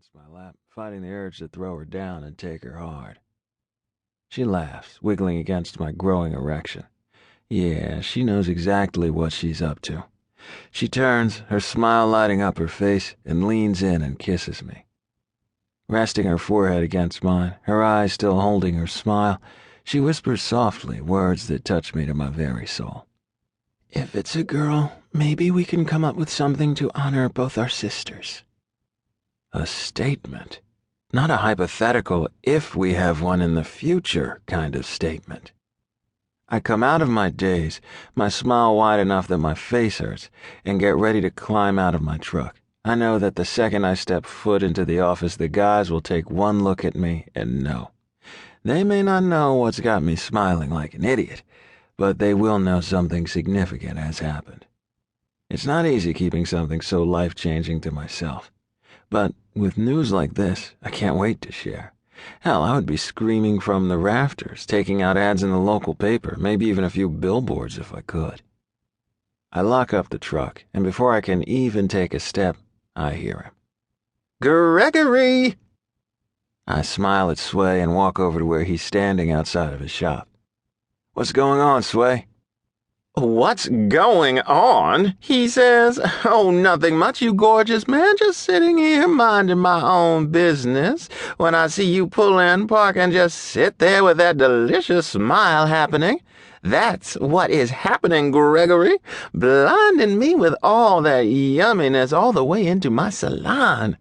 against my lap, fighting the urge to throw her down and take her hard. She laughs, wiggling against my growing erection. Yeah, she knows exactly what she's up to. She turns, her smile lighting up her face, and leans in and kisses me. Resting her forehead against mine, her eyes still holding her smile, she whispers softly words that touch me to my very soul. "If it's a girl, maybe we can come up with something to honor both our sisters." A statement. Not a hypothetical if we have one in the future kind of statement. I come out of my daze, my smile wide enough that my face hurts, and get ready to climb out of my truck. I know that the second I step foot into the office, the guys will take one look at me and know. They may not know what's got me smiling like an idiot, but they will know something significant has happened. It's not easy keeping something so life-changing to myself. But with news like this, I can't wait to share. Hell, I would be screaming from the rafters, taking out ads in the local paper, maybe even a few billboards if I could. I lock up the truck, and before I can even take a step, I hear him. "Gregory!" I smile at Sway and walk over to where he's standing outside of his shop. "What's going on, Sway?" "What's going on?" he says. "Oh, nothing much, you gorgeous man. Just sitting here minding my own business when I see you pull in, park, and just sit there with that delicious smile happening. That's what is happening, Gregory. Blinding me with all that yumminess all the way into my salon."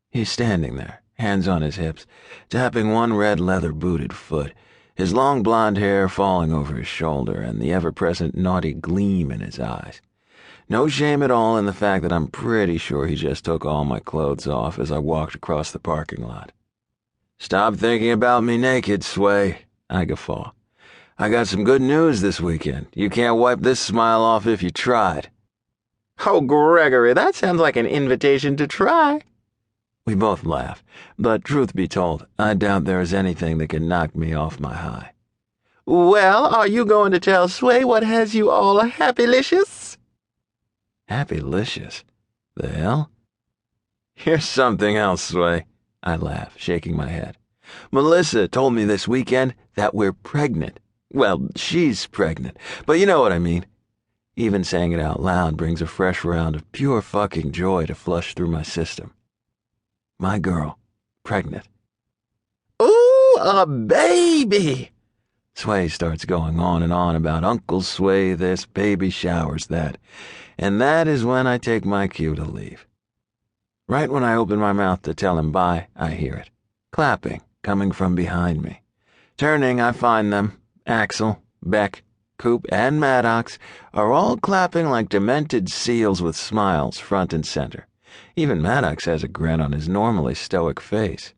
He's standing there, hands on his hips, tapping one red leather-booted foot, his long blonde hair falling over his shoulder and the ever-present naughty gleam in his eyes. No shame at all in the fact that I'm pretty sure he just took all my clothes off as I walked across the parking lot. "Stop thinking about me naked, Sway," I guffaw. "I got some good news this weekend. You can't wipe this smile off if you tried." "Oh, Gregory, that sounds like an invitation to try." We both laugh, but truth be told, I doubt there is anything that can knock me off my high. "Well, are you going to tell Sway what has you all happy-licious?" Happy-licious? The hell? "Here's something else, Sway," I laugh, shaking my head. "Melissa told me this weekend that we're pregnant. Well, she's pregnant, but you know what I mean." Even saying it out loud brings a fresh round of pure fucking joy to flush through my system. My girl, pregnant. "Ooh, a baby!" Sway starts going on and on about Uncle Sway this, baby showers that, and that is when I take my cue to leave. Right when I open my mouth to tell him bye, I hear it. Clapping, coming from behind me. Turning, I find them. Axel, Beck, Coop, and Maddox are all clapping like demented seals with smiles front and center. Even Maddox has a grin on his normally stoic face.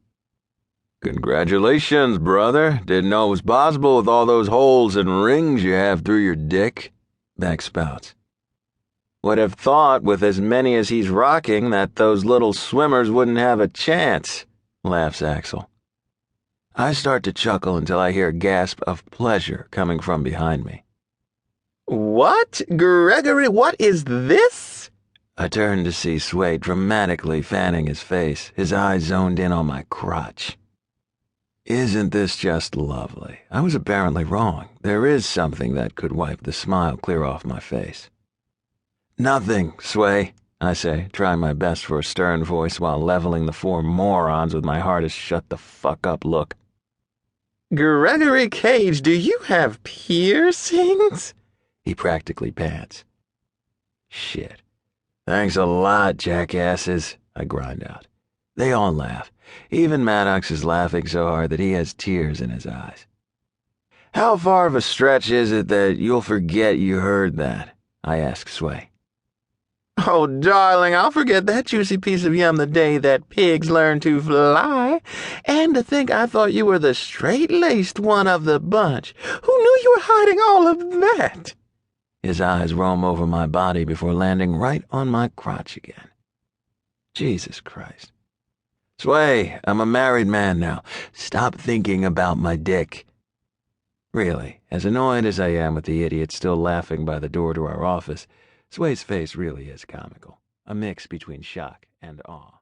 "Congratulations, brother. Didn't know it was possible with all those holes and rings you have through your dick," Beck spouts. "Would have thought, with as many as he's rocking, that those little swimmers wouldn't have a chance," laughs Axel. I start to chuckle until I hear a gasp of pleasure coming from behind me. "What? Gregory, what is this?" I turn to see Sway dramatically fanning his face, his eyes zoned in on my crotch. Isn't this just lovely? I was apparently wrong. There is something that could wipe the smile clear off my face. "Nothing, Sway," I say, trying my best for a stern voice while leveling the four morons with my hardest shut-the-fuck-up look. "Gregory Cage, do you have piercings?" He practically pants. "Shit. Thanks a lot, jackasses," I grind out. They all laugh. Even Maddox is laughing so hard that he has tears in his eyes. "How far of a stretch is it that you'll forget you heard that?" I ask Sway. "Oh, darling, I'll forget that juicy piece of yum the day that pigs learn to fly. And to think I thought you were the straight-laced one of the bunch. Who knew you were hiding all of that?" His eyes roam over my body before landing right on my crotch again. Jesus Christ. "Sway, I'm a married man now. Stop thinking about my dick." Really, as annoyed as I am with the idiot still laughing by the door to our office, Sway's face really is comical, a mix between shock and awe.